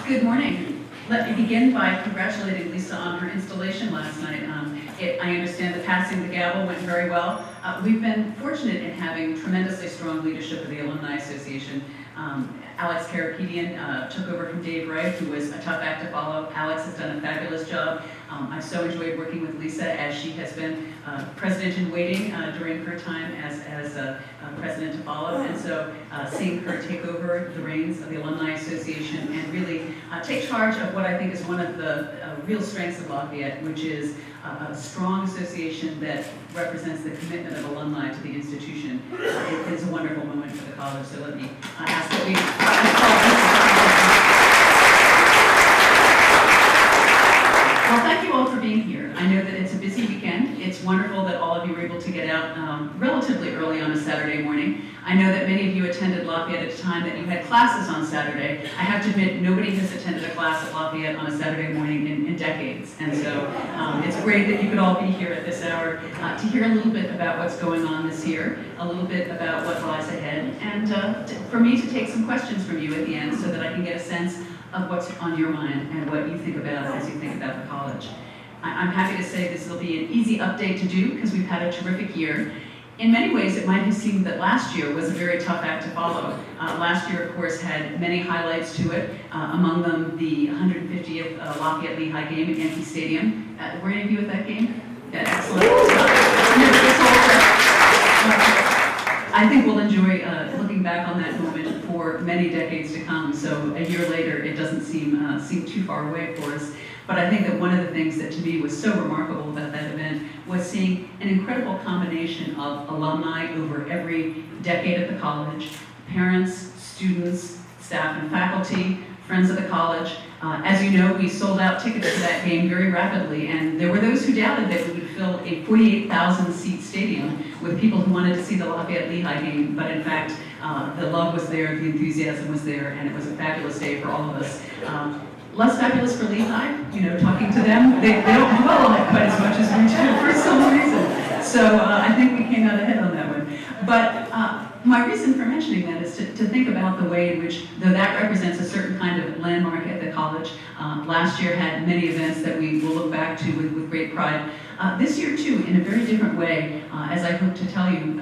Good morning. Let me begin by congratulating Lisa on her installation last night. I understand the passing the gavel went very well. We've been fortunate in having tremendously strong leadership of the Alumni Association. Alex Karapetian took over from Dave Wright, who was a tough act to follow. Alex has done a fabulous job. I've so enjoyed working with Lisa as she has been president in waiting during her time as president to follow. And so seeing her take over the reins of the Alumni Association and really take charge of what I think is one of the real strengths of Lafayette, which is a strong association that represents the commitment of alumni to the institution. It's a wonderful moment for the college, so let me ask that we Well, thank you all for being here. I know that it's a busy weekend. It's wonderful that all of you were able to get out relatively early on a Saturday morning. I know that many of you attended Lafayette at a time that you had classes on Saturday. I have to admit, nobody has attended a class at Lafayette on a Saturday morning in decades. And so it's great that you could all be here at this hour to hear a little bit about what's going on this year, a little bit about what lies ahead, and for me to take some questions from you at the end so that I can get a sense of what's on your mind and what you think about as you think about the college. I'm happy to say this will be an easy update to do because we've had a terrific year. In many ways, it might have seemed that last year was a very tough act to follow. Last year, of course, had many highlights to it, among them the 150th Lafayette Lehigh game at Yankee Stadium. Were any of you at that game? Yeah, excellent. I think we'll enjoy looking back on that moment for many decades to come. So a year later, it doesn't seem too far away for us. But I think that one of the things that to me was so remarkable about that event was seeing an incredible combination of alumni over every decade at the college, parents, students, staff and faculty, friends of the college. As you know, we sold out tickets to that game very rapidly, and there were those who doubted that we would fill a 48,000-seat stadium with people who wanted to see the Lafayette Lehigh game, but in fact, the love was there, the enthusiasm was there, and it was a fabulous day for all of us. Less fabulous for Lehigh, talking to them. They don't dwell on it quite as much as we do for some reason. So I think we came out ahead on that one. But my reason for mentioning that is to think about the way in which, though that represents a certain kind of landmark at the college, last year had many events that we will look back to with great pride. This year, too, in a very different way, as I hope to tell you,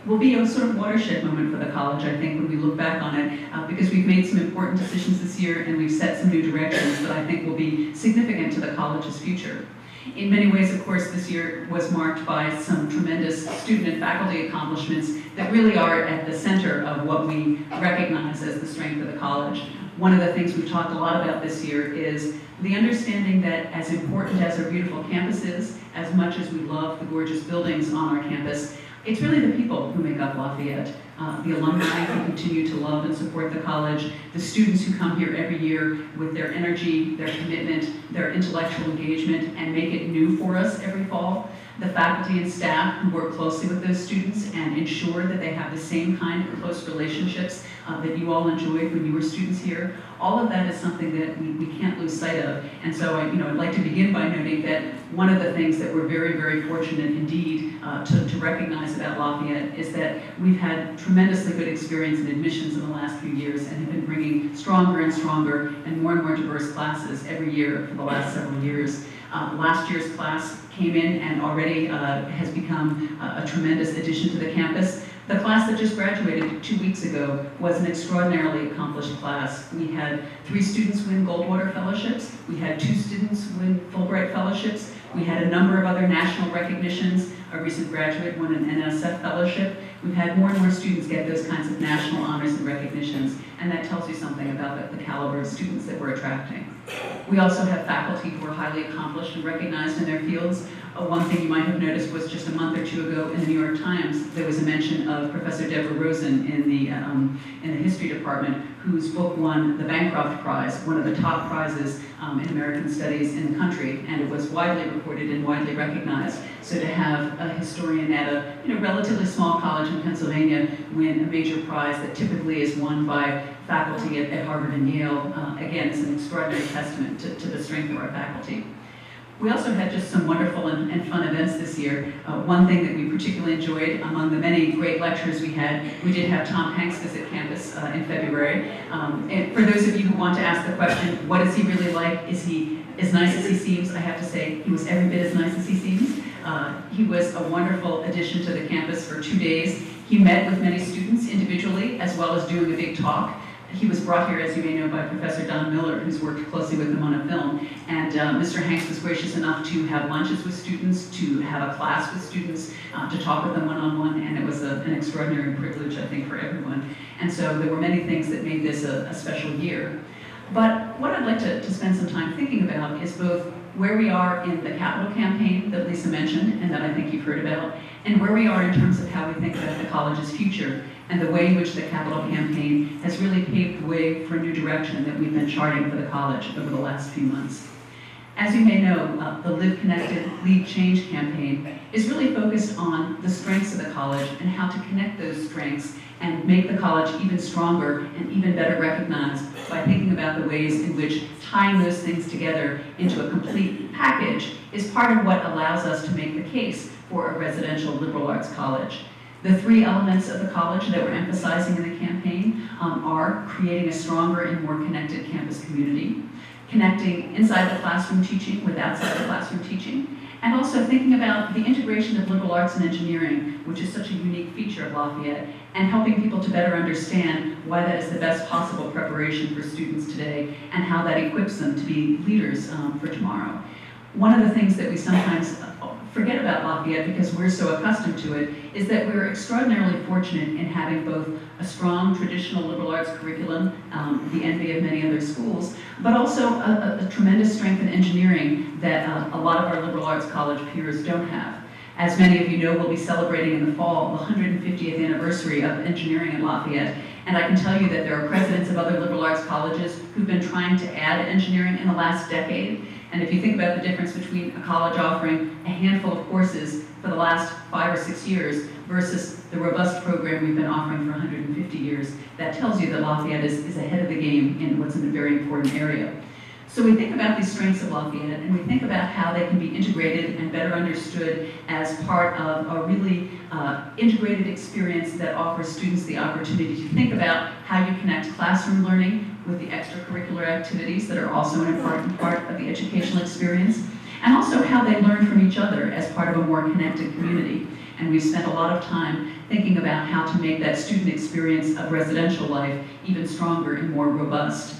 will be a sort of watershed moment for the college, I think, when we look back on it, because we've made some important decisions this year and we've set some new directions that I think will be significant to the college's future. In many ways, of course, this year was marked by some tremendous student and faculty accomplishments that really are at the center of what we recognize as the strength of the college. One of the things we've talked a lot about this year is the understanding that as important as our beautiful campus is, as much as we love the gorgeous buildings on our campus, it's really the people who make up Lafayette. The alumni who continue to love and support the college, the students who come here every year with their energy, their commitment, their intellectual engagement, and make it new for us every fall, the faculty and staff who work closely with those students and ensure that they have the same kind of close relationships that you all enjoyed when you were students here. All of that is something that we can't lose sight of. And so I'd like to begin by noting that one of the things that we're very, very fortunate indeed to recognize about Lafayette is that we've had tremendously good experience in admissions in the last few years and have been bringing stronger and stronger and more diverse classes every year for the last several years. Last year's class came in and already has become a tremendous addition to the campus. The class that just graduated 2 weeks ago was an extraordinarily accomplished class. We had 3 students win Goldwater Fellowships. We had 2 students win Fulbright Fellowships. We had a number of other national recognitions. A recent graduate won an NSF Fellowship. We've had more and more students get those kinds of national honors and recognitions, and that tells you something about the caliber of students that we're attracting. We also have faculty who are highly accomplished and recognized in their fields. One thing you might have noticed was just a month or 2 ago in the New York Times, there was a mention of Professor Deborah Rosen in the history department, whose book won the Bancroft Prize, one of the top prizes in American studies in the country, and it was widely reported and widely recognized. So to have a historian at a relatively small college in Pennsylvania win a major prize that typically is won by faculty at Harvard and Yale, again, is an extraordinary testament to the strength of our faculty. We also had just some wonderful and fun events this year. One thing that we particularly enjoyed among the many great lectures we had, we did have Tom Hanks visit campus in February. And for those of you who want to ask the question, what is he really like? Is he as nice as he seems? I have to say, he was every bit as nice as he seems. He was a wonderful addition to the campus for 2 days. He met with many students individually, as well as doing a big talk. He was brought here, as you may know, by Professor Don Miller, who's worked closely with him on a film. And Mr. Hanks was gracious enough to have lunches with students, to have a class with students, to talk with them one-on-one, and it was an extraordinary privilege, I think, for everyone. And so there were many things that made this a special year. But what I'd like to spend some time thinking about is both where we are in the capital campaign that Lisa mentioned, and that I think you've heard about, and where we are in terms of how we think about the college's future, and the way in which the capital campaign has really paved the way for a new direction that we've been charting for the college over the last few months. As you may know, the Live Connected, Lead Change campaign is really focused on the strengths of the college and how to connect those strengths and make the college even stronger and even better recognized by thinking about the ways in which tying those things together into a complete package is part of what allows us to make the case for a residential liberal arts college. The 3 elements of the college that we're emphasizing in the campaign are creating a stronger and more connected campus community, connecting inside the classroom teaching with outside the classroom teaching, and also thinking about the integration of liberal arts and engineering, which is such a unique feature of Lafayette, and helping people to better understand why that is the best possible preparation for students today and how that equips them to be leaders for tomorrow. One of the things that we sometimes forget about Lafayette, because we're so accustomed to it, is that we're extraordinarily fortunate in having both a strong traditional liberal arts curriculum, the envy of many other schools, but also a tremendous strength in engineering that a lot of our liberal arts college peers don't have. As many of you know, we'll be celebrating in the fall the 150th anniversary of engineering at Lafayette, and I can tell you that there are presidents of other liberal arts colleges who've been trying to add engineering in the last decade. And if you think about the difference between a college offering a handful of courses for the last 5 or 6 years versus the robust program we've been offering for 150 years, that tells you that Lafayette is ahead of the game in what's a very important area. So we think about these strengths of Lafayette, and we think about how they can be integrated and better understood as part of a really integrated experience that offers students the opportunity to think about how you connect classroom learning with the extracurricular activities that are also an important part of the educational experience, and also how they learn from each other as part of a more connected community. And we've spent a lot of time thinking about how to make that student experience of residential life even stronger and more robust.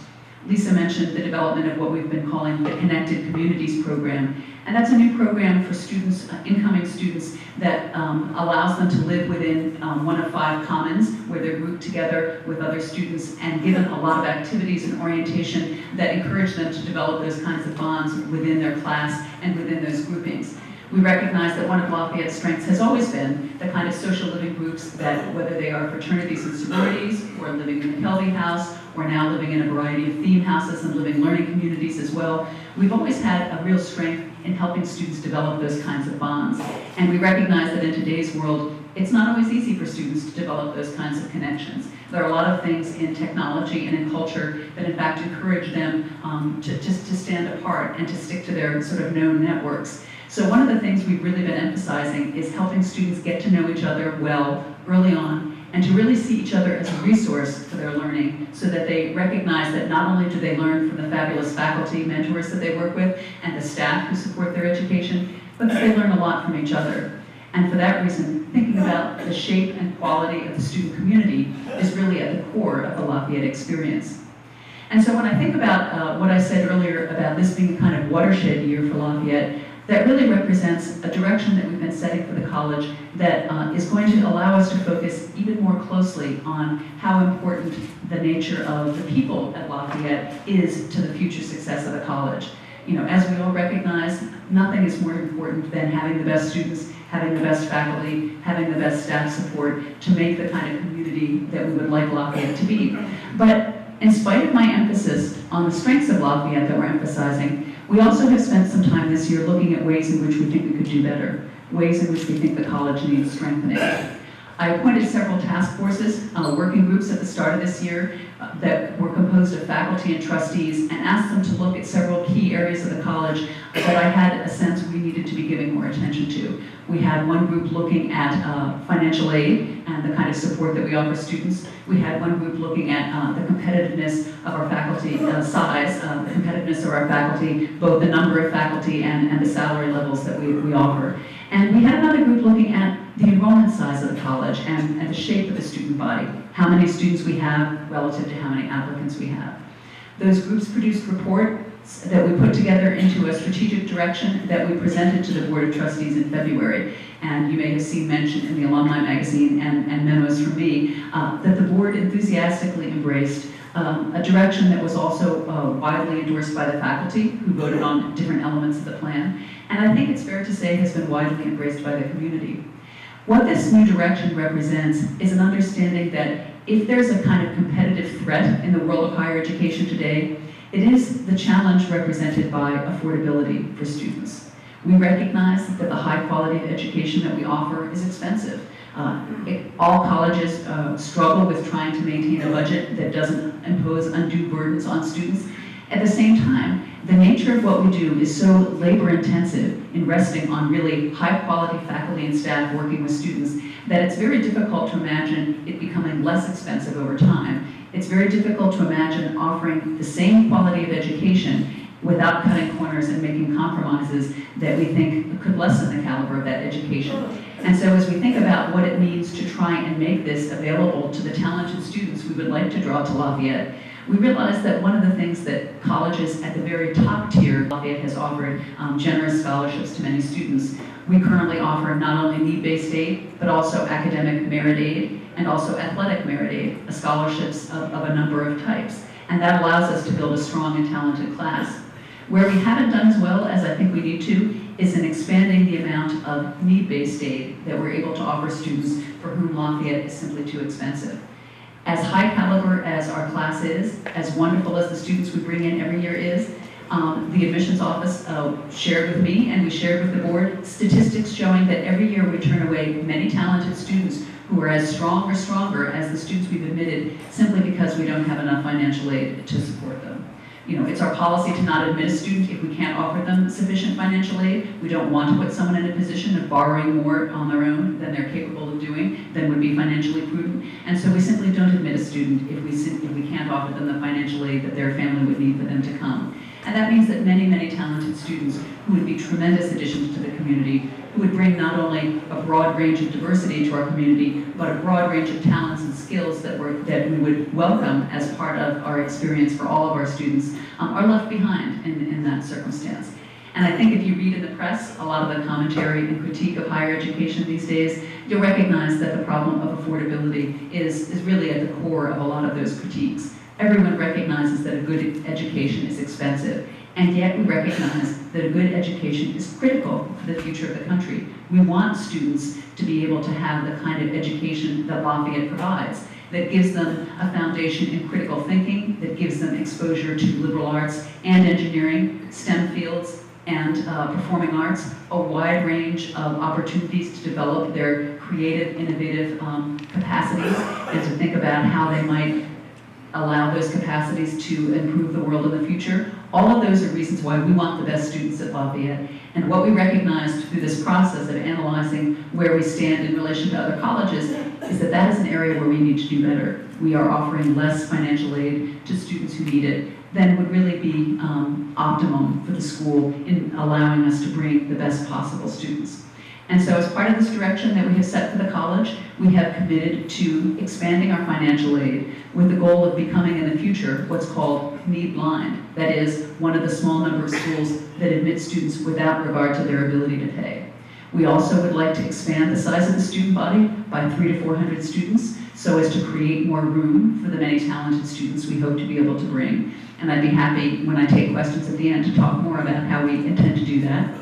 Lisa mentioned the development of what we've been calling the Connected Communities Program. And that's a new program for students, incoming students, that allows them to live within one of 5 commons where they're grouped together with other students and given a lot of activities and orientation that encourage them to develop those kinds of bonds within their class and within those groupings. We recognize that one of Lafayette's strengths has always been the kind of social living groups that, whether they are fraternities and sororities, or living in the Kelvey House, or now living in a variety of theme houses and living learning communities as well, we've always had a real strength in helping students develop those kinds of bonds. And we recognize that in today's world, it's not always easy for students to develop those kinds of connections. There are a lot of things in technology and in culture that in fact encourage them to stand apart and to stick to their sort of known networks. So one of the things we've really been emphasizing is helping students get to know each other well early on and to really see each other as a resource for their learning so that they recognize that not only do they learn from the fabulous faculty, mentors that they work with, and the staff who support their education, but that they learn a lot from each other. And for that reason, thinking about the shape and quality of the student community is really at the core of the Lafayette experience. And so when I think about what I said earlier about this being a kind of watershed year for Lafayette, that really represents a direction that we've been setting for the college that is going to allow us to focus even more closely on how important the nature of the people at Lafayette is to the future success of the college. You know, as we all recognize, nothing is more important than having the best students, having the best faculty, having the best staff support to make the kind of community that we would like Lafayette to be. But in spite of my emphasis on the strengths of Lafayette that we're emphasizing, we also have spent some time this year looking at ways in which we think we could do better, ways in which we think the college needs strengthening. I appointed several task forces, working groups at the start of this year that were composed of faculty and trustees, and asked them to look at several key areas of the college that I had a sense we needed to be giving more attention to. We had one group looking at financial aid and the kind of support that we offer students. We had one group looking at the competitiveness of our faculty size, the competitiveness of our faculty, both the number of faculty and the salary levels that we offer. And we had another group looking at the enrollment size of the college and the shape of the student body, how many students we have relative to how many applicants we have. Those groups produced reports that we put together into a strategic direction that we presented to the Board of Trustees in February. And you may have seen mentioned in the Alumni Magazine and memos from me that the board enthusiastically embraced a direction that was also widely endorsed by the faculty, who voted on different elements of the plan, and I think it's fair to say has been widely embraced by the community. What this new direction represents is an understanding that if there's a kind of competitive threat in the world of higher education today, it is the challenge represented by affordability for students. We recognize that the high quality of education that we offer is expensive. All colleges struggle with trying to maintain a budget that doesn't impose undue burdens on students. At the same time, the nature of what we do is so labor intensive in resting on really high quality faculty and staff working with students that it's very difficult to imagine it becoming less expensive over time. It's very difficult to imagine offering the same quality of education without cutting corners and making compromises that we think could lessen the caliber of that education. And so as we think about what it means to try and make this available to the talented students we would like to draw to Lafayette, we realize that one of the things that colleges at the very top tier, Lafayette has offered generous scholarships to many students. We currently offer not only need-based aid, but also academic merit aid and also athletic merit aid, scholarships of a number of types. And that allows us to build a strong and talented class. Where we haven't done as well as I think we need to is in expanding the amount of need-based aid that we're able to offer students for whom Lafayette is simply too expensive. As high caliber as our class is, as wonderful as the students we bring in every year is, the admissions office shared with me and we shared with the board statistics showing that every year we turn away many talented students who are as strong or stronger as the students we've admitted simply because we don't have enough financial aid to support them. You know, it's our policy to not admit a student if we can't offer them sufficient financial aid. We don't want to put someone in a position of borrowing more on their own than they're capable of doing, than would be financially prudent. And so we simply don't admit a student if we can't offer them the financial aid that their family would need for them to come. And that means that many, many talented students who would be tremendous additions to the community, who would bring not only a broad range of diversity to our community, but a broad range of talents and skills that we would welcome as part of our experience for all of our students, are left behind in that circumstance. And I think if you read in the press a lot of the commentary and critique of higher education these days, you'll recognize that the problem of affordability is really at the core of a lot of those critiques. Everyone recognizes that a good education is expensive, and yet we recognize that a good education is critical for the future of the country. We want students to be able to have the kind of education that Lafayette provides, that gives them a foundation in critical thinking, that gives them exposure to liberal arts and engineering, STEM fields, and performing arts, a wide range of opportunities to develop their creative, innovative capacities, and to think about how they might allow those capacities to improve the world in the future. All of those are reasons why we want the best students at Lafayette. And what we recognized through this process of analyzing where we stand in relation to other colleges is that that is an area where we need to do better. We are offering less financial aid to students who need it than would really be optimum for the school in allowing us to bring the best possible students. And so as part of this direction that we have set for the college, we have committed to expanding our financial aid with the goal of becoming in the future what's called need blind. That is, one of the small number of schools that admit students without regard to their ability to pay. We also would like to expand the size of the student body by 300 to 400 students so as to create more room for the many talented students we hope to be able to bring. And I'd be happy when I take questions at the end to talk more about how we intend to do that.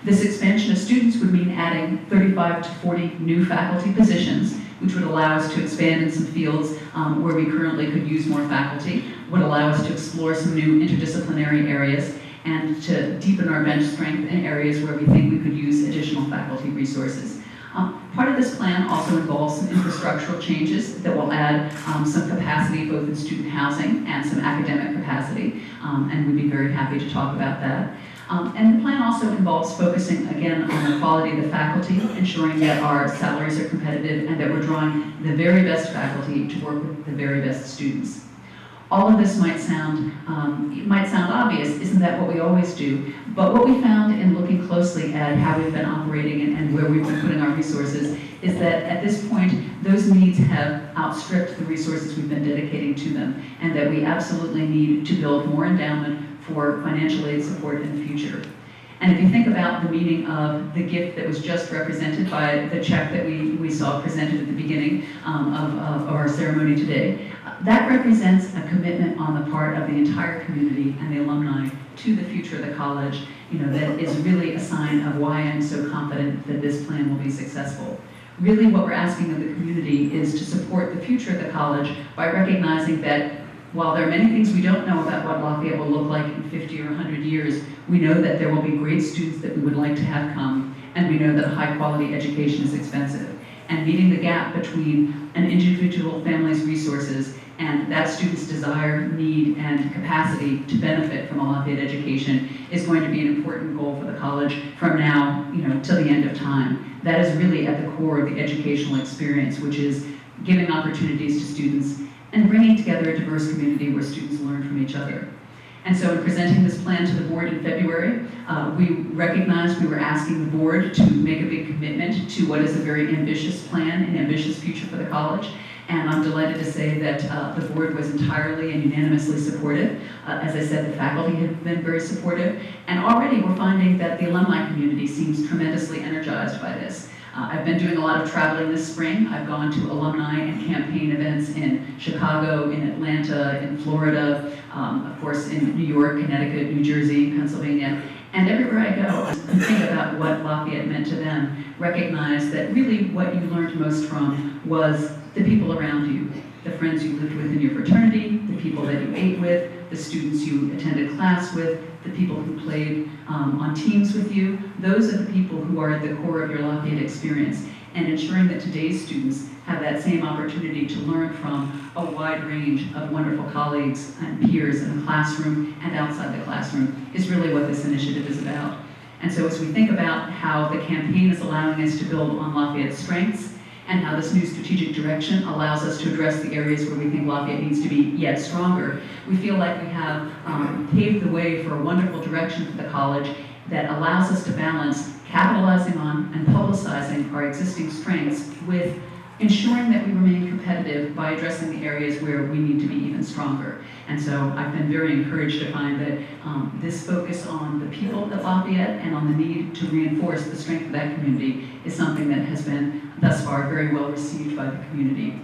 This expansion of students would mean adding 35 to 40 new faculty positions, which would allow us to expand in some fields where we currently could use more faculty, would allow us to explore some new interdisciplinary areas, and to deepen our bench strength in areas where we think we could use additional faculty resources. Part of this plan also involves some infrastructural changes that will add some capacity both in student housing and some academic capacity, and we'd be very happy to talk about that. And the plan also involves focusing again on the quality of the faculty, ensuring that our salaries are competitive and that we're drawing the very best faculty to work with the very best students. All of this might sound obvious, isn't that what we always do? But what we found in looking closely at how we've been operating and where we've been putting our resources is that at this point, those needs have outstripped the resources we've been dedicating to them, and that we absolutely need to build more endowment for financial aid support in the future. And if you think about the meaning of the gift that was just represented by the check that we saw presented at the beginning of our ceremony today, that represents a commitment on the part of the entire community and the alumni to the future of the college, that is really a sign of why I'm so confident that this plan will be successful. Really what we're asking of the community is to support the future of the college by recognizing that while there are many things we don't know about what Lafayette will look like in 50 or 100 years, we know that there will be great students that we would like to have come, and we know that high quality education is expensive. And meeting the gap between an individual family's resources and that student's desire, need, and capacity to benefit from a Lafayette education is going to be an important goal for the college from now, till the end of time. That is really at the core of the educational experience, which is giving opportunities to students and bringing together a diverse community where students learn from each other. And so in presenting this plan to the board in February, we recognized we were asking the board to make a big commitment to what is a very ambitious plan and ambitious future for the college. And I'm delighted to say that the board was entirely and unanimously supportive. As I said, the faculty have been very supportive. And already we're finding that the alumni community seems tremendously energized by this. I've been doing a lot of traveling this spring. I've gone to alumni and campaign events in Chicago, in Atlanta, in Florida, of course in New York, Connecticut, New Jersey, Pennsylvania. And everywhere I go, I think about what Lafayette meant to them, recognize that really what you learned most from was the people around you, the friends you lived with in your fraternity, the people that you ate with, the students you attended class with, the people who played on teams with you. Those are the people who are at the core of your Lafayette experience, and ensuring that today's students have that same opportunity to learn from a wide range of wonderful colleagues and peers in the classroom and outside the classroom is really what this initiative is about. And so as we think about how the campaign is allowing us to build on Lafayette's strengths, and how this new strategic direction allows us to address the areas where we think Lafayette needs to be yet stronger, we feel like we have paved the way for a wonderful direction for the college that allows us to balance capitalizing on and publicizing our existing strengths with ensuring that we remain competitive by addressing the areas where we need to be even stronger. And so I've been very encouraged to find that this focus on the people at Lafayette and on the need to reinforce the strength of that community is something that has been thus far very well received by the community.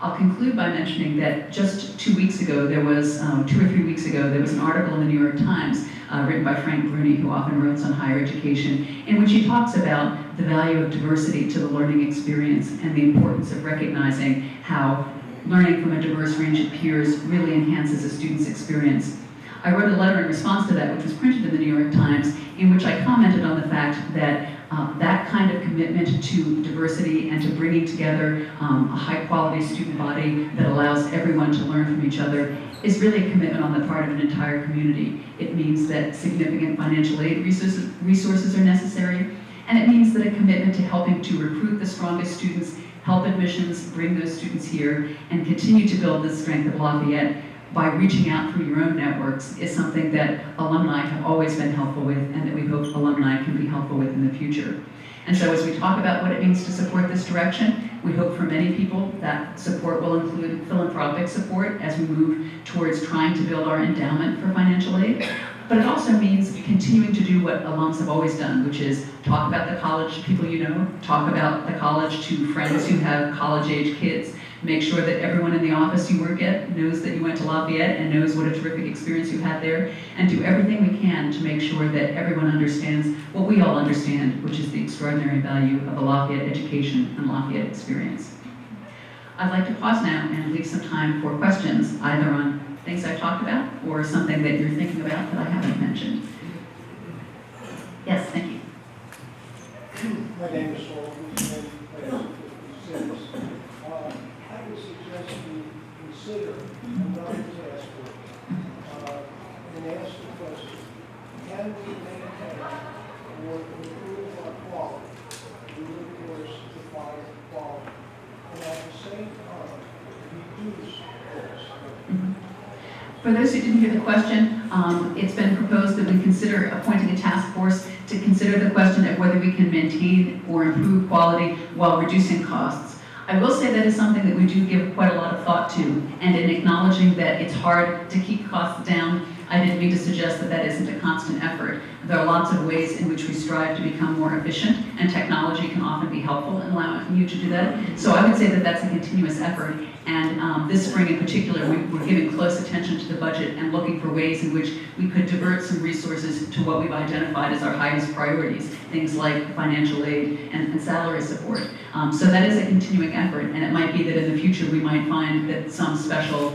I'll conclude by mentioning that just 2 weeks ago, 2 or 3 weeks ago, there was an article in the New York Times written by Frank Bruni, who often writes on higher education, in which he talks about the value of diversity to the learning experience and the importance of recognizing how learning from a diverse range of peers really enhances a student's experience. I wrote a letter in response to that, which was printed in the New York Times, in which I commented on the fact that that kind of commitment to diversity and to bringing together a high-quality student body that allows everyone to learn from each other is really a commitment on the part of an entire community. It means that significant financial aid resources are necessary, and it means that a commitment to helping to recruit the strongest students, help admissions, bring those students here, and continue to build the strength of Lafayette by reaching out through your own networks is something that alumni have always been helpful with, and that we hope alumni can be helpful with in the future. And so as we talk about what it means to support this direction, we hope for many people that support will include philanthropic support as we move towards trying to build our endowment for financial aid. But it also means continuing to do what alums have always done, which is talk about the college to people you know, talk about the college to friends who have college-age kids, make sure that everyone in the office you work at knows that you went to Lafayette and knows what a terrific experience you had there, and do everything we can to make sure that everyone understands what we all understand, which is the extraordinary value of a Lafayette education and Lafayette experience. I'd like to pause now and leave some time for questions, either on things I've talked about or something that you're thinking about that I haven't mentioned. Yes, thank you. My name is Saul. class of 56. I would suggest you consider another task force and ask the question, can we maintain or improve our quality through the course to find quality, and at the same time reduce costs? For those who didn't hear the question, it's been proposed that we consider appointing a task force to consider the question of whether we can maintain or improve quality while reducing costs. I will say that is something that we do give quite a lot of thought to, and in acknowledging that it's hard to keep costs down, I didn't mean to suggest that that isn't a constant effort. There are lots of ways in which we strive to become more efficient, and technology can often be helpful in allowing you to do that. So I would say that that's a continuous effort, and this spring in particular, we're giving close attention to the budget and looking for ways in which we could divert some resources to what we've identified as our highest priorities, things like financial aid and salary support. So that is a continuing effort, and it might be that in the future we might find that some special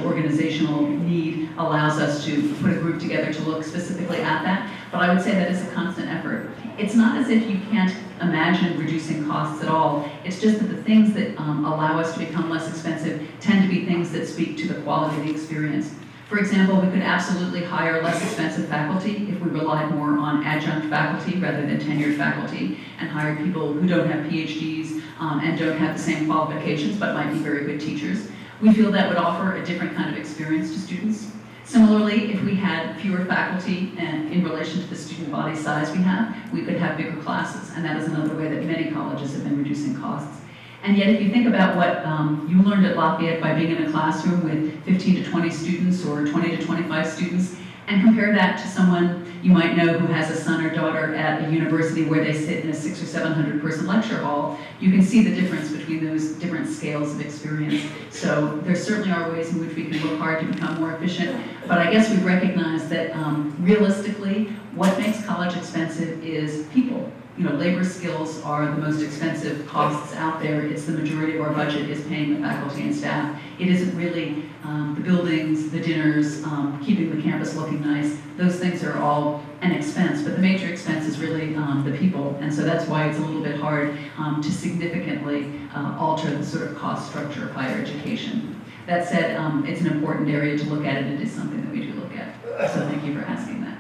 organizational need allows us to put a group together to look specifically at that, but I would say that is a constant effort. It's not as if you can't imagine reducing costs at all. It's just that the things that allow us to become less expensive tend to be things that speak to the quality of the experience. For example, we could absolutely hire less expensive faculty if we relied more on adjunct faculty rather than tenured faculty, and hired people who don't have PhDs and don't have the same qualifications but might be very good teachers. We feel that would offer a different kind of experience to students. Similarly, if we had fewer faculty and in relation to the student body size we could have bigger classes, and that is another way that many colleges have been reducing costs. And yet, if you think about what you learned at Lafayette by being in a classroom with 15 to 20 students or 20 to 25 students, and compare that to someone you might know who has a son or daughter at a university where they sit in a 600 or 700 person lecture hall, you can see the difference between those different scales of experience. So there certainly are ways in which we can work hard to become more efficient, but I guess we recognize that realistically, what makes college expensive is people. You know, labor skills are the most expensive costs out there. It's the majority of our budget is paying the faculty and staff. It isn't really the buildings, the dinners, keeping the campus looking nice. Those things are all an expense, but the major expense is really the people. And so that's why it's a little bit hard to significantly alter the sort of cost structure of higher education. That said, it's an important area to look at, and it is something that we do look at. So thank you for asking that.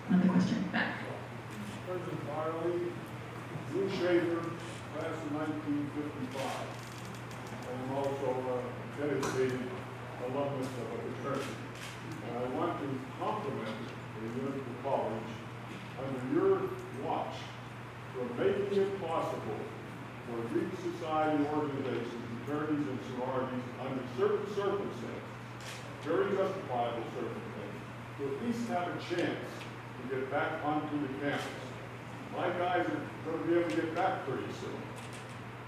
Another question, back. President Farley, Blue Shaver, class of 1955. I'm also a dedicated alumnus of a fraternity. And I want to compliment the Municipal College under your watch for making it possible for Greek society organizations, fraternities, and sororities under certain circumstances, very justifiable circumstances, to at least have a chance to get back onto the campus. My guys are going to be able to get back pretty soon.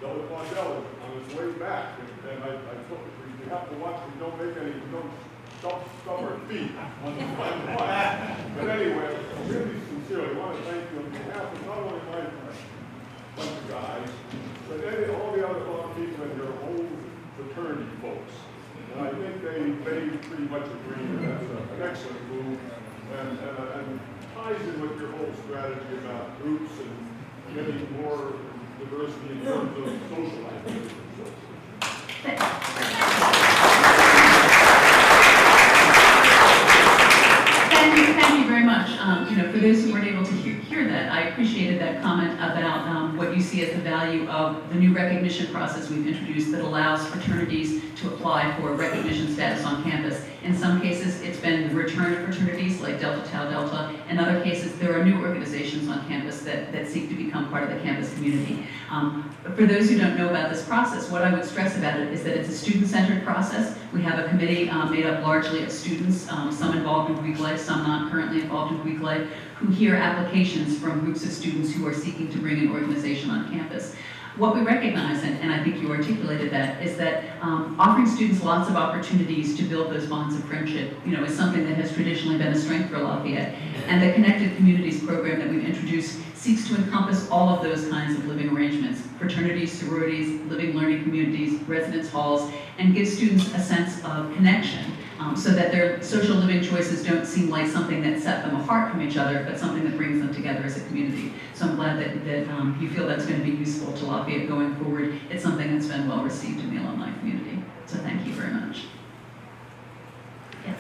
Della Claudel is on his way back, and I thought we have to watch we don't stop our feet on the flight. But anyway, I really sincerely want to thank you on behalf of not only my bunch of guys, but all the other people and your whole fraternity folks. And I think they pretty much agree that that's an excellent move, and ties in with your whole strategy about groups and getting more diversity in terms of social activities. Thank you very much. For those who weren't able to hear that, I appreciated that comment about what you see as the value of the new recognition process we've introduced that allows fraternities to apply for recognition status on campus. In some cases, it's been the return of fraternities like Delta Tau Delta. In other cases, there are new organizations on campus that seek to become part of the campus community. For those who don't know about this process, what I would stress about it is that it's a student-centered process. We have a committee made up largely of students, some involved in Greek life, some not currently involved in Greek life, who hear applications from groups of students who are seeking to bring an organization on campus. What we recognize, and I think you articulated that, is that offering students lots of opportunities to build those bonds of friendship, is something that has traditionally been a strength for Lafayette. And the Connected Communities program that we've introduced seeks to encompass all of those kinds of living arrangements, fraternities, sororities, living learning communities, residence halls, and gives students a sense of connection so that their social living choices don't seem like something that set them apart from each other, but something that brings them together as a community. So I'm glad that you feel that's going to be useful to Lafayette going forward. It's something that's been well received in the alumni community. So thank you very much. Yes.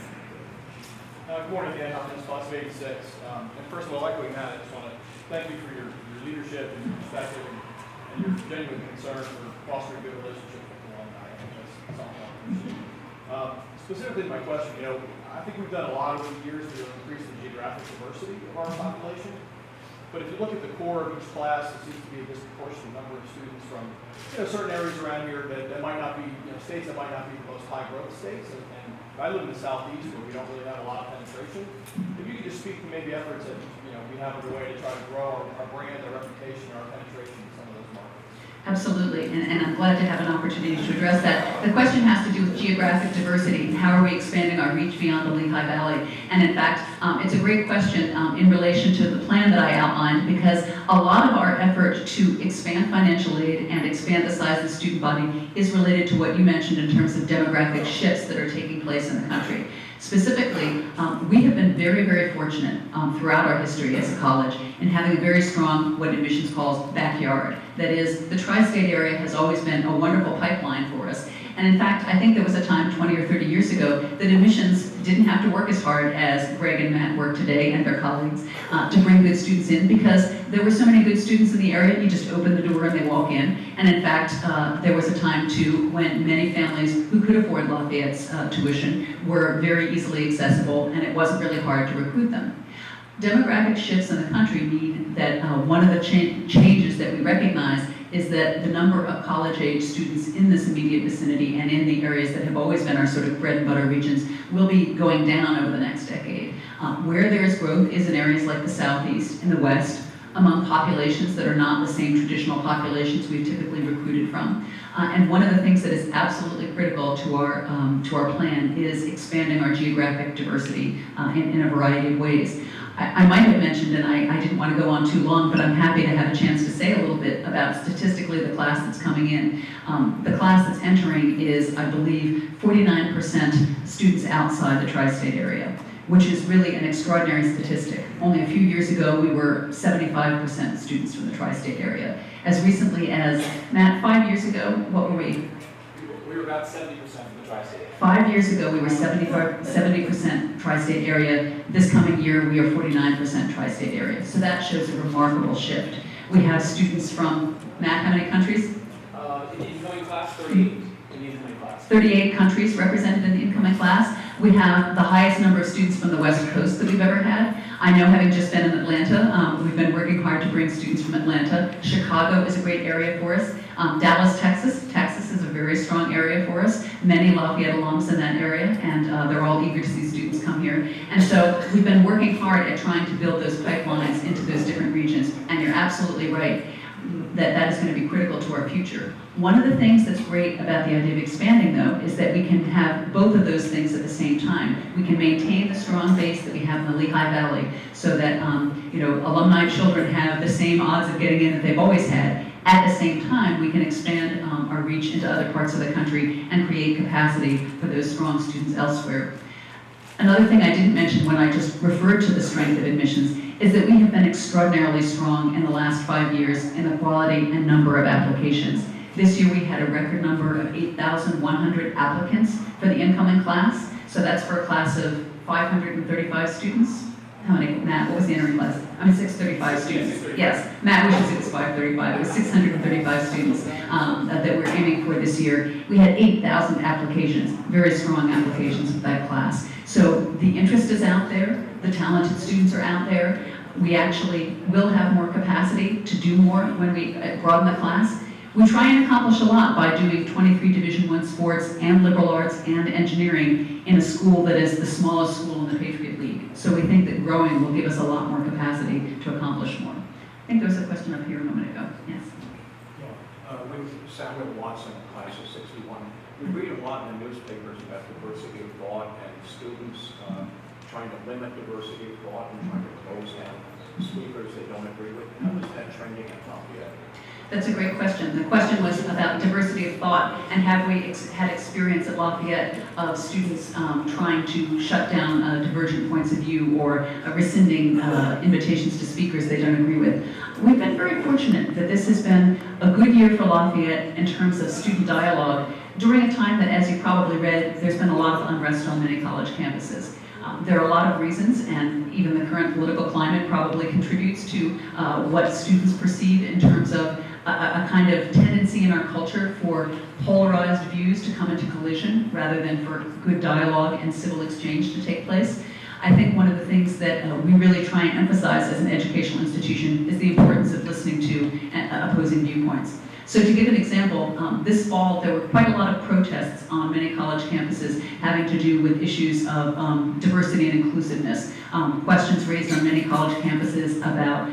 Good morning again, I'm in Class of 86. And first of all, like we had, I just want to thank you for your leadership and your perspective and your genuine concern for fostering good relationships with alumni. I think that's something I appreciate. Specifically, my question, I think we've done a lot over the years to increase the geographic diversity of our population. But if you look at the core of each class, there seems to be a disproportionate number of students from certain areas around here that might not be, states that might not be the most high growth states. And I live in the southeast where we don't really have a lot of penetration. If you could just speak to maybe efforts that we have underway to try to grow our brand, our reputation, our penetration in some of those markets. Absolutely, and I'm glad to have an opportunity to address that. The question has to do with geographic diversity. How are we expanding our reach beyond the Lehigh Valley? And in fact, it's a great question in relation to the plan that I outlined, because a lot of our effort to expand financial aid and expand the size of the student body is related to what you mentioned in terms of demographic shifts that are taking place in the country. Specifically, we have been very, very fortunate throughout our history as a college in having a very strong, what admissions calls, backyard. That is, the tri-state area has always been a wonderful pipeline for us. And in fact, I think there was a time 20 or 30 years ago that admissions didn't have to work as hard as Greg and Matt work today and their colleagues to bring good students in, because there were so many good students in the area, you just open the door and they walk in. And in fact, there was a time too when many families who could afford Lafayette's tuition were very easily accessible, and it wasn't really hard to recruit them. Demographic shifts in the country mean that one of the changes that we recognize is that the number of college-age students in this immediate vicinity and in the areas that have always been our sort of bread and butter regions will be going down over the next decade. Where there is growth is in areas like the Southeast, in the West, among populations that are not the same traditional populations we've typically recruited from. And one of the things that is absolutely critical to our plan is expanding our geographic diversity in a variety of ways. I might have mentioned, and I didn't want to go on too long, but I'm happy to have a chance to say a little bit about statistically the class that's coming in. The class that's entering is, I believe, 49% students outside the tri-state area, which is really an extraordinary statistic. Only a few years ago, we were 75% students from the tri-state area. As recently as, Matt, 5 years ago, what were we? We were about 70% from the tri-state. 5 years ago, we were 70% tri-state area. This coming year, we are 49% tri-state area. So that shows a remarkable shift. We have students from, Matt, how many countries? In the incoming class, 38. In the incoming class. 38 countries represented in the incoming class. We have the highest number of students from the West Coast that we've ever had. I know, having just been in Atlanta, we've been working hard to bring students from Atlanta. Chicago is a great area for us. Dallas, Texas is a very strong area for us. Many Lafayette alums in that area, and they're all eager to see students come here. And so we've been working hard at trying to build those pipelines into those different regions. And you're absolutely right that that is going to be critical to our future. One of the things that's great about the idea of expanding, though, is that we can have both of those things at the same time. We can maintain the strong base that we have in the Lehigh Valley so that alumni children have the same odds of getting in that they've always had. At the same time, we can expand our reach into other parts of the country and create capacity for those strong students elsewhere. Another thing I didn't mention when I just referred to the strength of admissions is that we have been extraordinarily strong in the last 5 years in the quality and number of applications. This year we had a record number of 8,100 applicants for the incoming class. So that's for a class of 535 students. How many, Matt, what was the entering class? 635 students. Yes, Matt wishes it was 535. It was 635 students that we're aiming for this year. We had 8,000 applications, very strong applications for that class. So the interest is out there, the talented students are out there. We actually will have more capacity to do more when we broaden the class. We try and accomplish a lot by doing 23 Division I sports and liberal arts and engineering in a school that is the smallest school in the Patriot League. So we think that growing will give us a lot more capacity to accomplish more. I think there was a question up here a moment ago. Yes. With Samuel Watson, class of 61, we read a lot in the newspapers about diversity of thought and students trying to limit diversity of thought and trying to close down speakers they don't agree with? How is that trending at Lafayette? That's a great question. The question was about diversity of thought, and have we had experience at Lafayette of students trying to shut down divergent points of view or rescinding invitations to speakers they don't agree with. We've been very fortunate that this has been a good year for Lafayette in terms of student dialogue during a time that, as you probably read, there's been a lot of unrest on many college campuses. There are a lot of reasons, and even the current political climate probably contributes to what students perceive in terms of a kind of tendency in our culture for polarized views to come into collision rather than for good dialogue and civil exchange to take place. I think one of the things that we really try and emphasize as an educational institution is the importance of listening to opposing viewpoints. So to give an example, this fall there were quite a lot of protests on many college campuses having to do with issues of diversity and inclusiveness. Questions raised on many college campuses about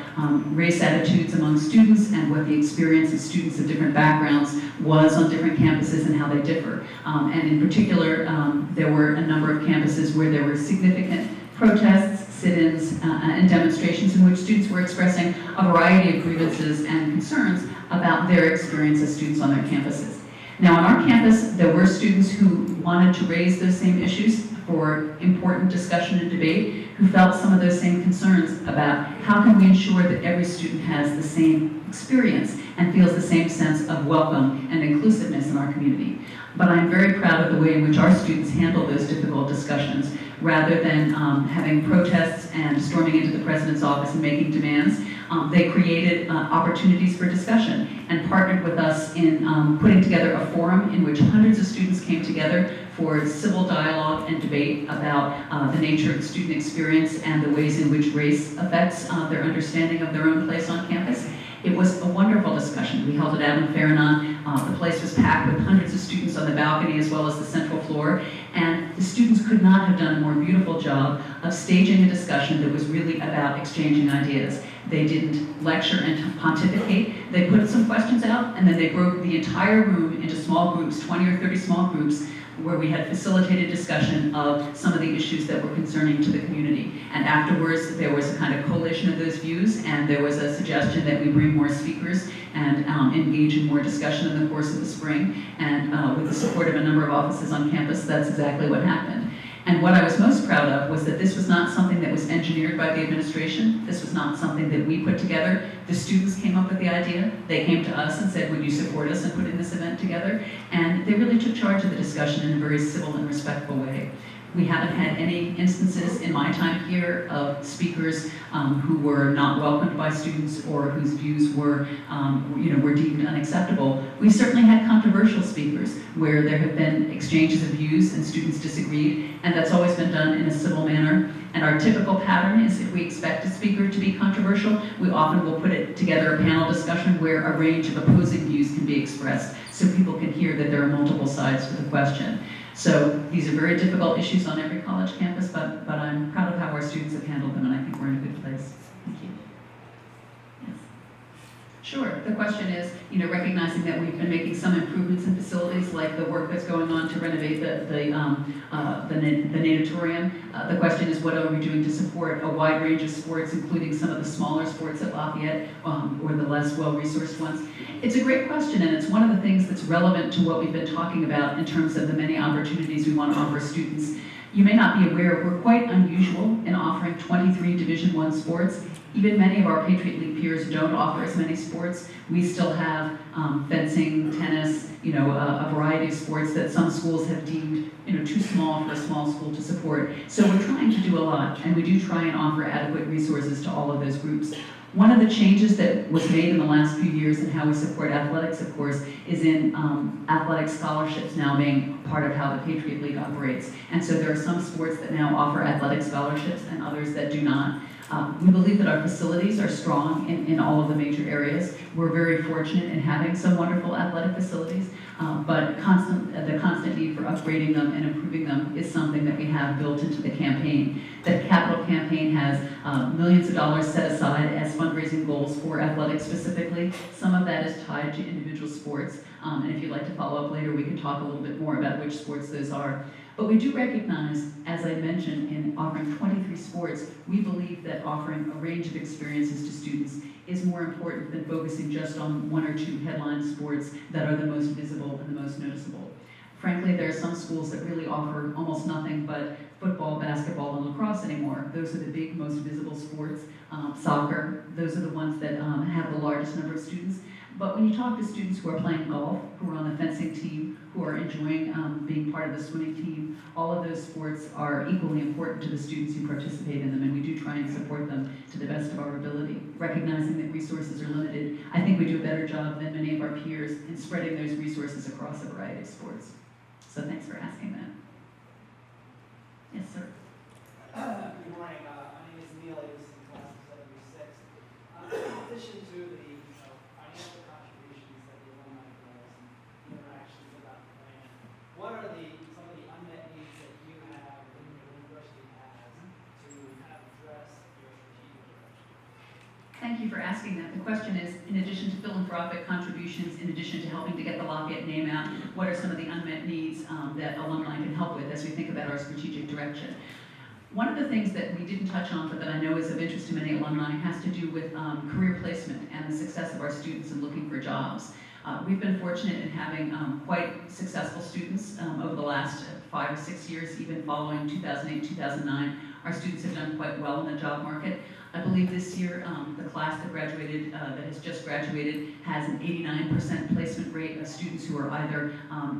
race attitudes among students and what the experience of students of different backgrounds was on different campuses and how they differ. And in particular, there were a number of campuses where there were significant protests, sit-ins, and demonstrations in which students were expressing a variety of grievances and concerns about their experience as students on their campuses. Now, on our campus, there were students who wanted to raise those same issues for important discussion and debate, who felt some of those same concerns about how can we ensure that every student has the same experience and feels the same sense of welcome and inclusiveness in our community. But I'm very proud of the way in which our students handle those difficult discussions. Rather than having protests and storming into the president's office and making demands, they created opportunities for discussion and partnered with us in putting together a forum in which hundreds of students came together for civil dialogue and debate about the nature of the student experience and the ways in which race affects their understanding of their own place on campus. It was a wonderful discussion. We held it out in Farranon. The place was packed with hundreds of students on the balcony as well as the central floor. And the students could not have done a more beautiful job of staging a discussion that was really about exchanging ideas. They didn't lecture and pontificate. They put some questions out, and then they broke the entire room into small groups, 20 or 30 small groups, where we had facilitated discussion of some of the issues that were concerning to the community. And afterwards, there was a kind of coalition of those views, and there was a suggestion that we bring more speakers and engage in more discussion in the course of the spring. And with the support of a number of offices on campus, that's exactly what happened. And what I was most proud of was that this was not something that was engineered by the administration. This was not something that we put together. The students came up with the idea. They came to us and said, would you support us in putting this event together? And they really took charge of the discussion in a very civil and respectful way. We haven't had any instances in my time here of speakers who were not welcomed by students or whose views were deemed unacceptable. We certainly had controversial speakers where there have been exchanges of views and students disagreed, and that's always been done in a civil manner. And our typical pattern is if we expect a speaker to be controversial, we often will put it together a panel discussion where a range of opposing views can be expressed so people can hear that there are multiple sides to the question. So these are very difficult issues on every college campus, but I'm proud of how our students have handled them, and I think we're in a good place. Thank you. Yes. Sure. The question is, recognizing that we've been making some improvements in facilities, like the work that's going on to renovate the natatorium. The question is, what are we doing to support a wide range of sports, including some of the smaller sports at Lafayette, or the less well-resourced ones? It's a great question, and it's one of the things that's relevant to what we've been talking about in terms of the many opportunities we want to offer students. You may not be aware, we're quite unusual in offering 23 Division I sports. Even many of our Patriot League peers don't offer as many sports. We still have fencing, tennis, a variety of sports that some schools have deemed too small for a small school to support. So we're trying to do a lot, and we do try and offer adequate resources to all of those groups. One of the changes that was made in the last few years in how we support athletics, of course, is in athletic scholarships now being part of how the Patriot League operates. And so there are some sports that now offer athletic scholarships and others that do not. We believe that our facilities are strong in all of the major areas. We're very fortunate in having some wonderful athletic facilities, but the constant need for upgrades upgrading them and improving them is something that we have built into the campaign. The capital campaign has millions of dollars set aside as fundraising goals for athletics specifically. Some of that is tied to individual sports, and if you'd like to follow up later, we can talk a little bit more about which sports those are. But we do recognize, as I mentioned, in offering 23 sports, we believe that offering a range of experiences to students is more important than focusing just on one or two headline sports that are the most visible and the most noticeable. Frankly, there are some schools that really offer almost nothing but football, basketball, and lacrosse anymore. Those are the big, most visible sports. Soccer, those are the ones that have the largest number of students. But when you talk to students who are playing golf, who are on the fencing team, who are enjoying being part of the swimming team, all of those sports are equally important to the students who participate in them, and we do try and support them to the best of our ability. Recognizing that resources are limited, I think we do a better job than many of our peers in spreading those resources across a variety of sports. So thanks for asking that. Yes, sir. Good morning. My name is Neil. I was in class of 76. In addition to the financial contributions that the alumni does and the interactions about the plan, what are some of the unmet needs that you have and your university has to kind of address your strategic direction? Thank you for asking that. The question is, in addition to philanthropic contributions, in addition to helping to get the Lafayette name out, what are some of the unmet needs that alumni can help with as we think about our strategic direction? One of the things that we didn't touch on, but that I know is of interest to many alumni, has to do with career placement and the success of our students in looking for jobs. We've been fortunate in having quite successful students over the last 5 or 6 years, even following 2008, 2009. Our students have done quite well in the job market. I believe this year, the class that graduated, that has just graduated, has an 89% placement rate of students who are either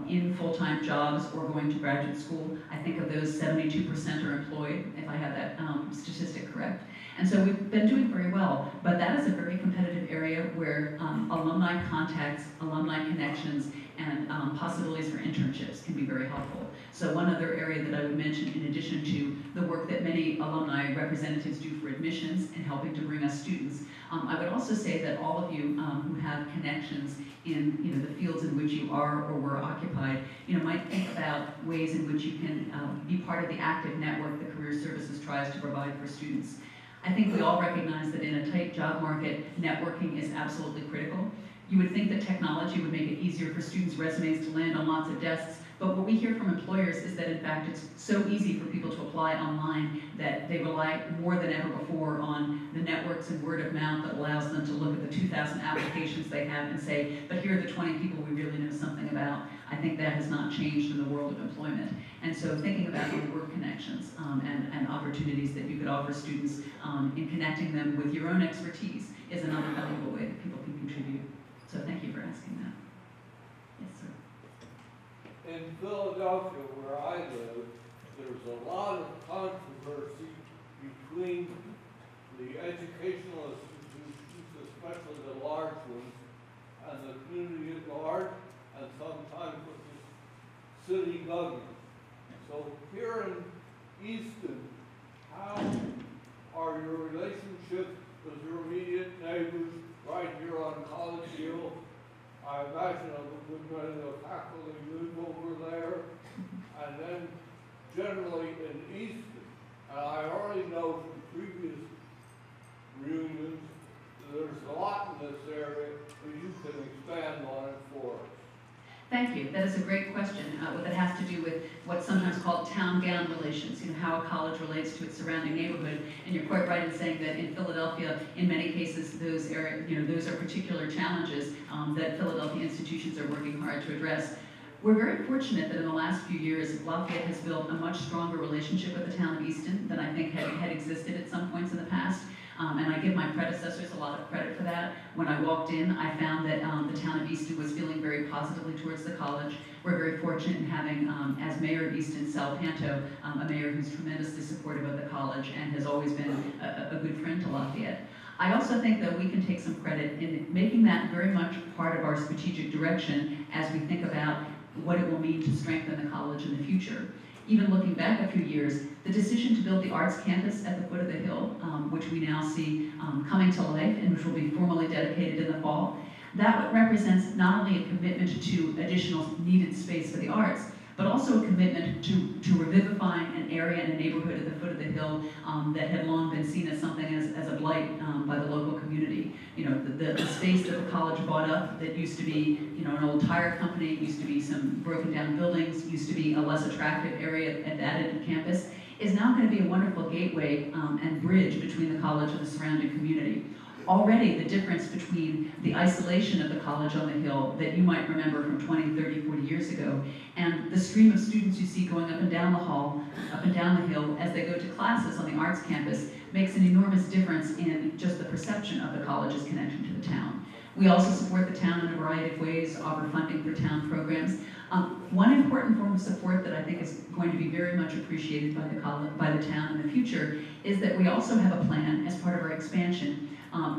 in full-time jobs or going to graduate school. I think of those, 72% are employed, if I have that statistic correct. And so we've been doing very well, but that is a very competitive area where alumni contacts, alumni connections, and possibilities for internships can be very helpful. So one other area that I would mention, in addition to the work that many alumni representatives do for admissions and helping to bring us students, I would also say that all of you who have connections in the fields in which you are or were occupied, might think about ways in which you can be part of the active network that Career Services tries to provide for students. I think we all recognize that in a tight job market, networking is absolutely critical. You would think that technology would make it easier for students' resumes to land on lots of desks, but what we hear from employers is that in fact it's so easy for people to apply online that they rely more than ever before on the networks and word of mouth that allows them to look at the 2,000 applications they have and say, but here are the 20 people we really know something about. I think that has not changed in the world of employment. And so thinking about your work connections and opportunities that you could offer students in connecting them with your own expertise is another valuable way that people can contribute. So thank you for asking that. Yes, sir. In Philadelphia, where I live, there's a lot of controversy between the educational institutions, especially the large ones, and the community at large, and sometimes with the city government. So here in Easton, how are your relationships with your immediate neighbors right here on College Hill? I imagine a good many of the faculty live over there. And then generally in Easton, and I already know from previous reunions, there's a lot in this area, but you can expand on it for us. Thank you. That is a great question. That has to do with what's sometimes called town-gown relations, how a college relates to its surrounding neighborhood. And you're quite right in saying that in Philadelphia, in many cases, those are particular challenges that Philadelphia institutions are working hard to address. We're very fortunate that in the last few years, Lafayette has built a much stronger relationship with the town of Easton than I think had existed at some points in the past. And I give my predecessors a lot of credit for that. When I walked in, I found that the town of Easton was feeling very positively towards the college. We're very fortunate in having, as mayor of Easton, Sal Panto, a mayor who's tremendously supportive of the college and has always been a good friend to Lafayette. I also think that we can take some credit in making that very much part of our strategic direction as we think about what it will mean to strengthen the college in the future. Even looking back a few years, the decision to build the arts campus at the foot of the hill, which we now see coming to life and which will be formally dedicated in the fall, that represents not only a commitment to additional needed space for the arts, but also a commitment to revivifying an area and a neighborhood at the foot of the hill that had long been seen as something as a blight by the local community. You know, the space that the college bought up that used to be, you know, an old tire company, used to be some broken down buildings, used to be a less attractive area at that end of campus, is now going to be a wonderful gateway and bridge between the college and the surrounding community. Already the difference between the isolation of the college on the hill that you might remember from 20, 30, 40 years ago, and the stream of students you see going up and down the hall, up and down the hill as they go to classes on the arts campus makes an enormous difference in just the perception of the college's connection to the town. We also support the town in a variety of ways, offer funding for town programs. One important form of support that I think is going to be very much appreciated by the town in the future is that we also have a plan as part of our expansion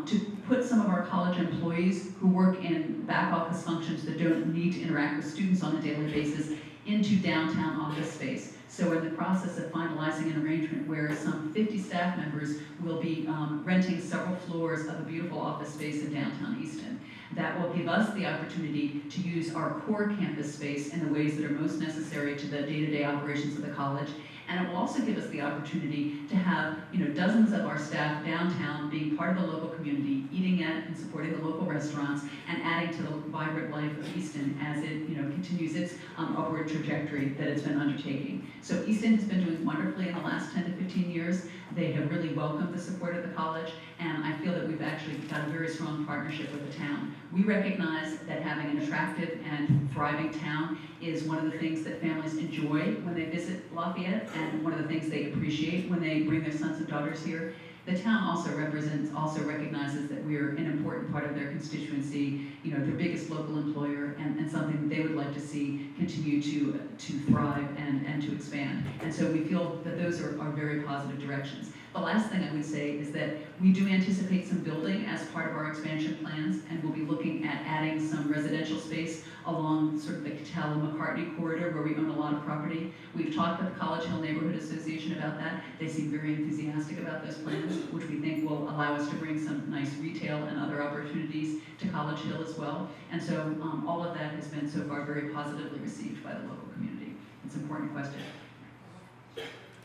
to put some of our college employees who work in back office functions that don't need to interact with students on a daily basis into downtown office space. So we're in the process of finalizing an arrangement where some 50 staff members will be renting several floors of a beautiful office space in downtown Easton. That will give us the opportunity to use our core campus space in the ways that are most necessary to the day-to-day operations of the college. And it will also give us the opportunity to have, you know, dozens of our staff downtown being part of the local community, eating at and supporting the local restaurants, and adding to the vibrant life of Easton as it, you know, continues its upward trajectory that it's been undertaking. So Easton has been doing wonderfully in the last 10 to 15 years. They have really welcomed the support of the college, and I feel that we've actually got a very strong partnership with the town. We recognize that having an attractive and thriving town is one of the things that families enjoy when they visit Lafayette, and one of the things they appreciate when they bring their sons and daughters here. The town also recognizes that we're an important part of their constituency, you know, their biggest local employer, and something that they would like to see continue to thrive and to expand. And so we feel that those are very positive directions. The last thing I would say is that we do anticipate some building as part of our expansion plans, and we'll be looking at adding some residential space along sort of the Catella-McCartney corridor where we own a lot of property. We've talked with the College Hill Neighborhood Association about that. They seem very enthusiastic about those plans, which we think will allow us to bring some nice retail and other opportunities to College Hill as well. And so all of that has been so far very positively received by the local community. It's an important question.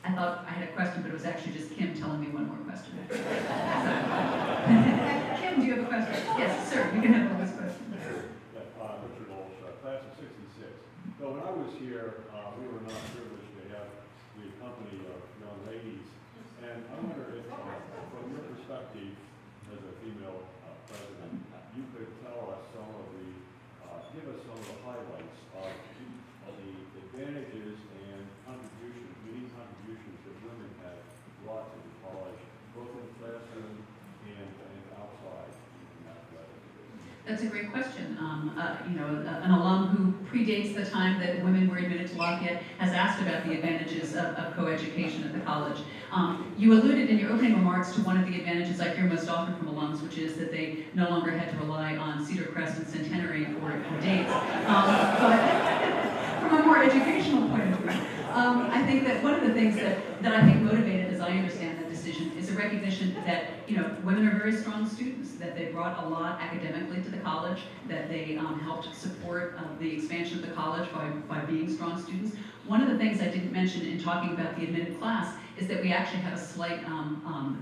I thought I had a question, but it was actually just Kim telling me one more question. Kim, do you have a question? Yes, sir, you can have one question. Richard Olsh, class of '66. So when I was here, we were not privileged to have the company of young ladies. And I wonder if, from your perspective as a female president, you could tell us some of the, give us some of the highlights of the advantages and contributions, unique contributions that women have brought to the college, both in the classroom and outside in athletics. That's a great question. You know, an alum who predates the time that women were admitted to Lafayette has asked about the advantages of co-education at the college. You alluded in your opening remarks to one of the advantages I hear most often from alums, which is that they no longer had to rely on Cedar Crest and Centenary for dates. But from a more educational point of view, I think that one of the things that I think motivated, as I understand that decision, is a recognition that, you know, women are very strong students, that they brought a lot academically to the college, that they helped support the expansion of the college by being strong students. One of the things I didn't mention in talking about the admitted class is that we actually have a slight,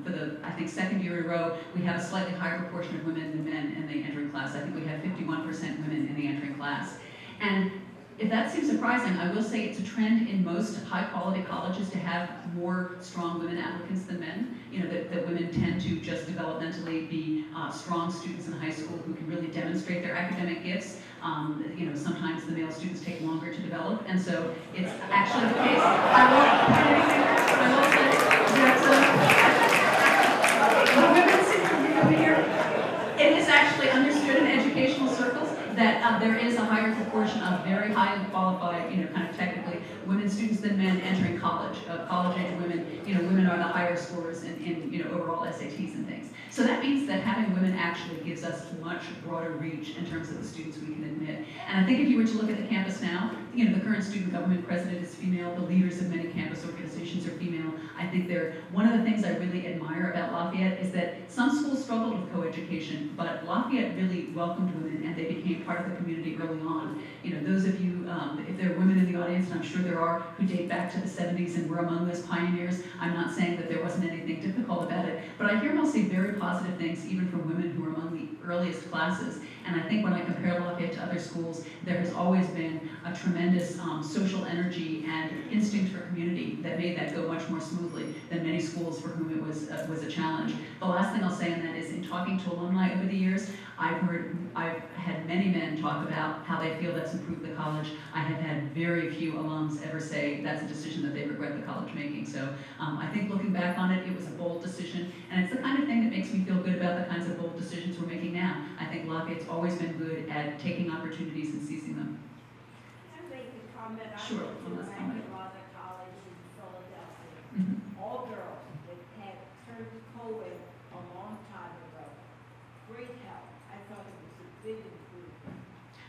for the, I think, second year in a row, we have a slightly higher proportion of women than men in the entering class. I think we have 51% women in the entering class. And if that seems surprising, I will say it's a trend in most high-quality colleges to have more strong women applicants than men. You know, that women tend to just developmentally be strong students in high school who can really demonstrate their academic gifts. You know, sometimes the male students take longer to develop, and so it's actually the case. I will say that women sitting over here, it is actually understood in educational circles that there is a higher proportion of very highly qualified, you know, kind of technically women students than men entering college. College-age women, you know, women are the higher scorers in you know, overall SATs and things. So that means that having women actually gives us much broader reach in terms of the students we can admit. And I think if you were to look at the campus now, you know, the current student government president is female, the leaders of many campus organizations are female. I think one of the things I really admire about Lafayette is that some schools struggled with coeducation, but Lafayette really welcomed women and they became part of the community early on. You know, those of you, if there are women in the audience, and I'm sure there are, who date back to the 70s and were among those pioneers, I'm not saying that there wasn't anything difficult about it, but I hear mostly very positive things even from women who were among the earliest classes. And I think when I compare Lafayette to other schools, there has always been a tremendous social energy and instinct for community that made that go much more smoothly than many schools for whom it was a challenge. The last thing I'll say on that is, in talking to alumni over the years, I've had many men talk about how they feel that's improved the college. I have had very few alums ever say that's a decision that they regret the college making. So I think looking back on it, it was a bold decision, and it's the kind of thing that makes me feel good about the kinds of bold decisions we're making now. I think Lafayette's always been good at taking opportunities and seizing them. Can I make a comment? Sure, I one went last to comment. Magdalena College in Philadelphia. Mhm. All girls that had turned co-ed a long time ago. Great help. I thought it was a big improvement.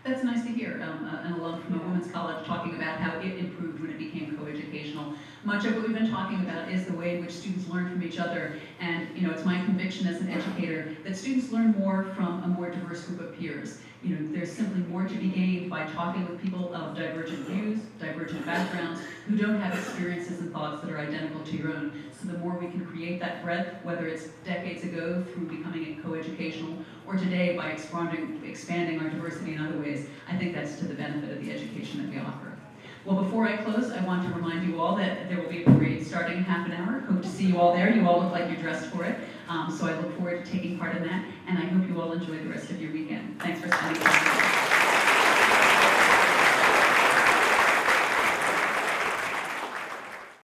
That's nice to hear, an alum from a women's college talking about how it improved when it became coeducational. Much of what we've been talking about is the way in which students learn from each other, and you know, it's my conviction as an educator that students learn more from a more diverse group of peers. You know, there's simply more to be gained by talking with people of divergent views, divergent backgrounds, who don't have experiences and thoughts that are identical to your own. So the more we can create that breadth, whether it's decades ago through becoming coeducational, or today by expanding our diversity in other ways, I think that's to the benefit of the education that we offer. Well, before I close, I want to remind you all that there will be a parade starting in half an hour. Hope to see you all there. You all look like you're dressed for it. So I look forward to taking part in that, and I hope you all enjoy the rest of your weekend. Thanks for spending time with us.